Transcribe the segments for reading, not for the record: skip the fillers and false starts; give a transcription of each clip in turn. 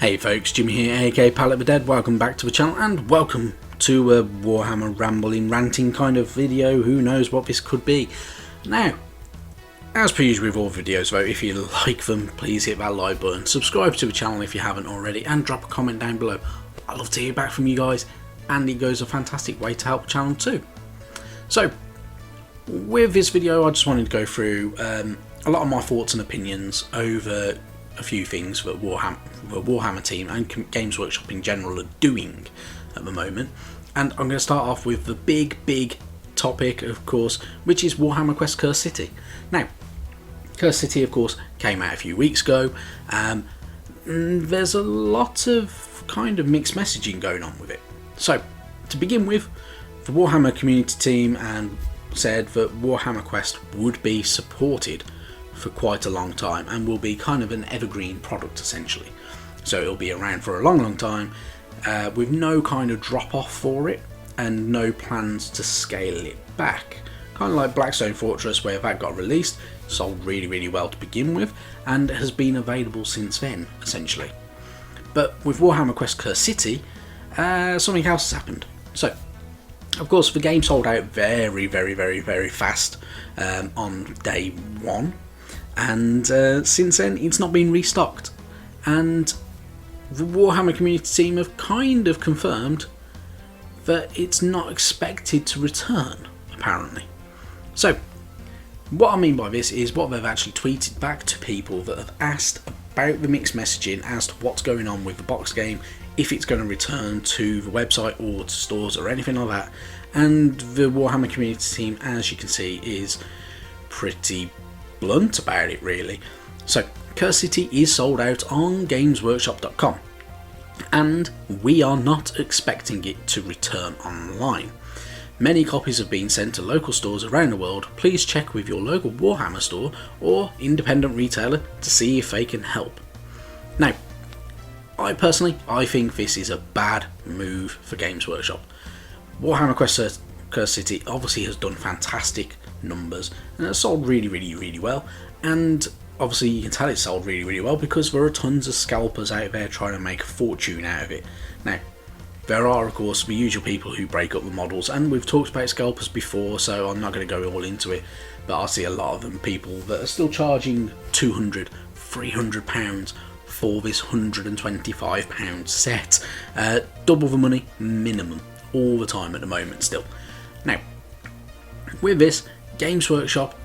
Hey folks, Jimmy here, aka Pallet the Dead. Welcome back to the channel and welcome to a Warhammer rambling, ranting kind of video. Who knows what this could be. Now, as per usual with all videos though, if you like them, please hit that like button, subscribe to the channel if you haven't already, and drop a comment down below. I'd love to hear back from you guys, and it goes a fantastic way to help the channel too. So, with this video I just wanted to go through a lot of my thoughts and opinions over a few things that the Warhammer team and Games Workshop in general are doing at the moment, and I'm going to start off with the big topic, of course, which is Warhammer Quest Cursed City. Now, Cursed City, of course, came out a few weeks ago. There's a lot of kind of mixed messaging going on with it. So, to begin with, the Warhammer community team said that Warhammer Quest would be supported for quite a long time and will be kind of an evergreen product essentially. So it'll be around for a long time with no kind of drop off for it and no plans to scale it back. Kind of like Blackstone Fortress, where that got released, sold really well to begin with and has been available since then essentially. But with Warhammer Quest Cursed City, something else has happened. So of course the game sold out very fast on day one. And since then it's not been restocked, and the Warhammer community team have kind of confirmed that it's not expected to return apparently. So what I mean by this is what they've actually tweeted back to people that have asked about the mixed messaging as to what's going on with the box game, if it's going to return to the website or to stores or anything like that, and the Warhammer community team, as you can see, is pretty blunt about it really. So Cursed City is sold out on gamesworkshop.com and we are not expecting it to return online. Many copies have been sent to local stores around the world. Please check with your local Warhammer store or independent retailer to see if they can help. Now, I think this is a bad move for Games Workshop. Warhammer Quest Cursed City obviously has done fantastic numbers and it's sold really well, and obviously you can tell it's sold really well because there are tons of scalpers out there trying to make a fortune out of it. Now, there are of course the usual people who break up the models, and we've talked about scalpers before, so I'm not going to go all into it, but I see a lot of them people that are still charging £200-300 for this £125 set, double the money minimum all the time at the moment still. Now, with this, Games Workshop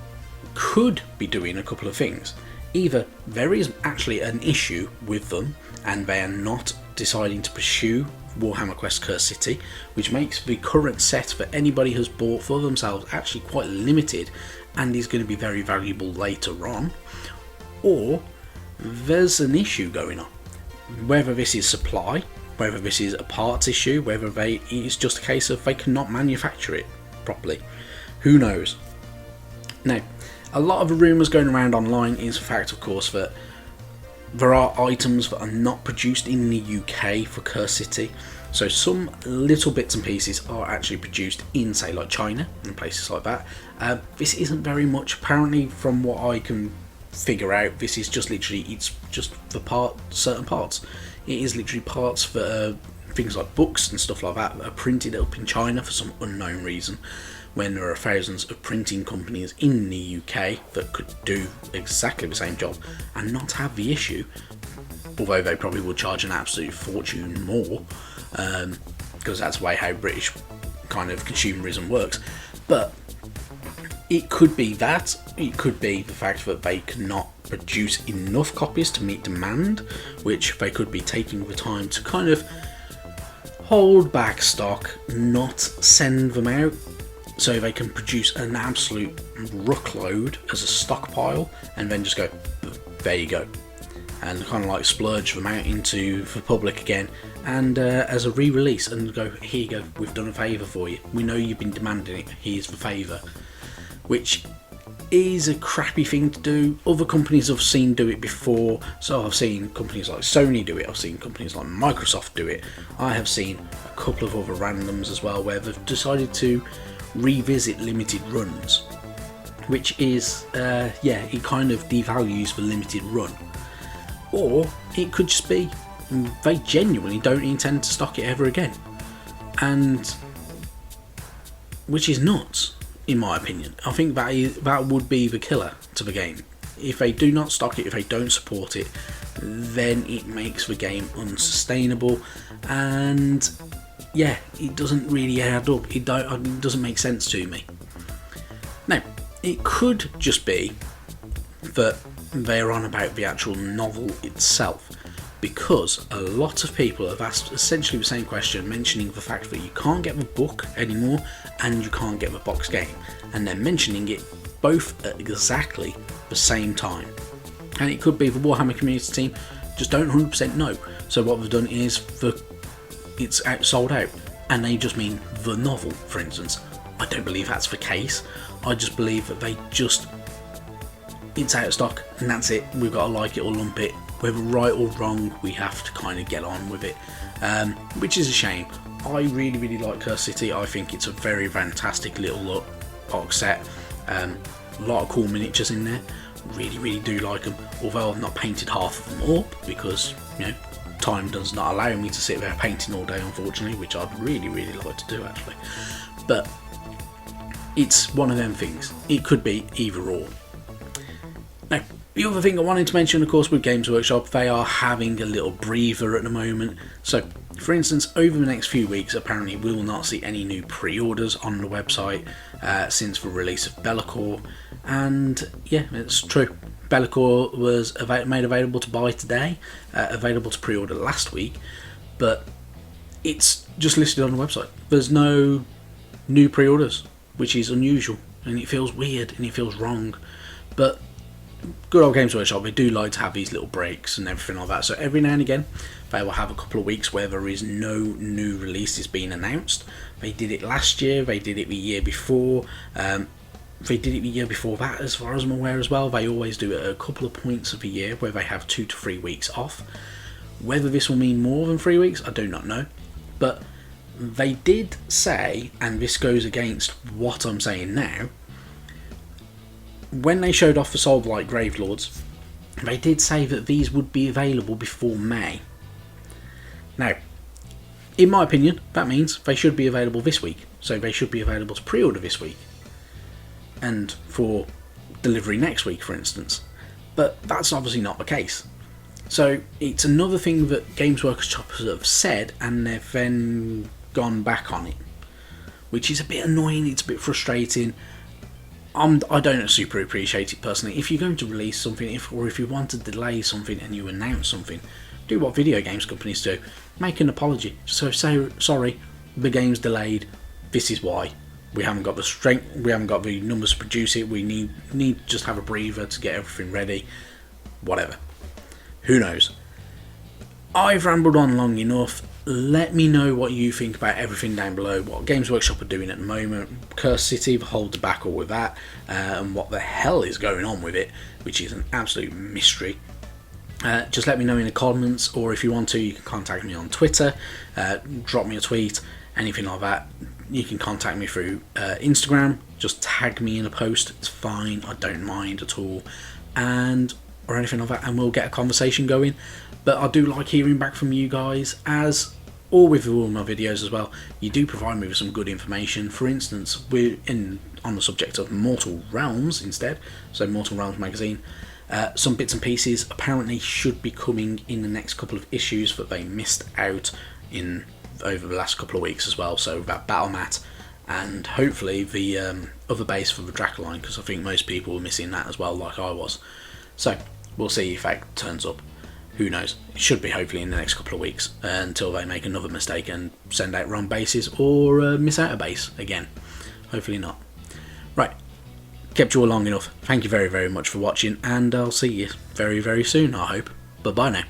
could be doing a couple of things. Either there is actually an issue with them and they are not deciding to pursue Warhammer Quest Cursed City, which makes the current set that anybody has bought for themselves actually quite limited and is going to be very valuable later on, or there's an issue going on. Whether this is supply, whether this is a parts issue, whether it's just a case of they cannot manufacture it properly, who knows. Now, a lot of the rumours going around online is the fact, of course, that there are items that are not produced in the UK for Cursed City. So some little bits and pieces are actually produced in, say, like China and places like that. This isn't very much, apparently, from what I can figure out. This is just literally, it's just the certain parts. It is literally parts for things like books and stuff like that are printed up in China for some unknown reason, when there are thousands of printing companies in the UK that could do exactly the same job and not have the issue, although they probably would charge an absolute fortune more, because that's the way how British kind of consumerism works. But it could be that, it could be the fact that they cannot produce enough copies to meet demand, which they could be taking the time to kind of hold back stock, not send them out, so they can produce an absolute ruckload as a stockpile and then just go, there you go, and kind of like splurge them out into the public again and as a re-release, and go, here you go, we've done a favour for you, we know you've been demanding it, here's the favour, which is a crappy thing to do. Other companies I've seen do it before, so I've seen companies like Sony do it, I've seen companies like Microsoft do it, I have seen a couple of other randoms as well where they've decided to revisit limited runs, which is it kind of devalues the limited run. Or it could just be they genuinely don't intend to stock it ever again, and which is nuts in my opinion. I think that would be the killer to the game. If they do not stock it, if they don't support it, then it makes the game unsustainable, and yeah, it doesn't really add up. It doesn't make sense to me. Now, it could just be that they're on about the actual novel itself, because a lot of people have asked essentially the same question, mentioning the fact that you can't get the book anymore and you can't get the box game, and they're mentioning it both at exactly the same time. And it could be the Warhammer community team just don't 100% know, so what they've done is it's sold out, and they just mean the novel, for instance. I don't believe that's the case. I just believe that it's out of stock and that's it. We've got to like it or lump it. Whether right or wrong, we have to kind of get on with it, which is a shame. I really, really like Curse City. I think it's a very fantastic little box set. A lot of cool miniatures in there. Really, really do like them. Although I've not painted half of them up because, you know, time does not allow me to sit there painting all day, unfortunately, which I'd really, really like to do actually. But it's one of them things. It could be either or. Now, the other thing I wanted to mention, of course, with Games Workshop, they are having a little breather at the moment. So, for instance, over the next few weeks, apparently we will not see any new pre-orders on the website since the release of Be'lakor. And yeah, it's true. Be'lakor was made available to buy today, available to pre-order last week, but it's just listed on the website. There's no new pre-orders, which is unusual, and it feels weird and it feels wrong. But good old Games Workshop, they do like to have these little breaks and everything like that. So every now and again, they will have a couple of weeks where there is no new releases being announced. They did it last year, they did it the year before, they did it the year before that, as far as I'm aware as well. They always do it at a couple of points of the year where they have 2 to 3 weeks off. Whether this will mean more than 3 weeks, I do not know. But they did say, and this goes against what I'm saying now, when they showed off the Soulblight Gravelords, they did say that these would be available before May. Now, in my opinion, that means they should be available this week. So they should be available to pre-order this week, and for delivery next week, for instance. But that's obviously not the case. So it's another thing that Games Workshop have said, and they've then gone back on it, which is a bit annoying. It's a bit frustrating. I don't super appreciate it personally. If you're going to release something, or if you want to delay something and you announce something, do what video games companies do. Make an apology. So say, sorry, the game's delayed. This is why. We haven't got the strength, we haven't got the numbers to produce it. We need to just have a breather to get everything ready. Whatever. Who knows? I've rambled on long enough. Let me know what you think about everything down below, what Games Workshop are doing at the moment, Curse City, the whole debacle with that, and what the hell is going on with it, which is an absolute mystery. Just let me know in the comments, or if you want to, you can contact me on Twitter, drop me a tweet, anything like that. You can contact me through Instagram, just tag me in a post, it's fine, I don't mind at all, or anything like that, and we'll get a conversation going. But I do like hearing back from you guys, as all with all my videos as well, you do provide me with some good information. For instance, we're on the subject of Mortal Realms instead, so Mortal Realms magazine. Some bits and pieces apparently should be coming in the next couple of issues that they missed out in over the last couple of weeks as well. So that battle mat, and hopefully the other base for the Dracoline, because I think most people were missing that as well, like I was. So we'll see if that turns up. Who knows? It should be hopefully in the next couple of weeks, until they make another mistake and send out wrong bases, or miss out a base again. Hopefully not. Right, kept you all long enough. Thank you very, very much for watching, and I'll see you very, very soon, I hope. Bye bye now.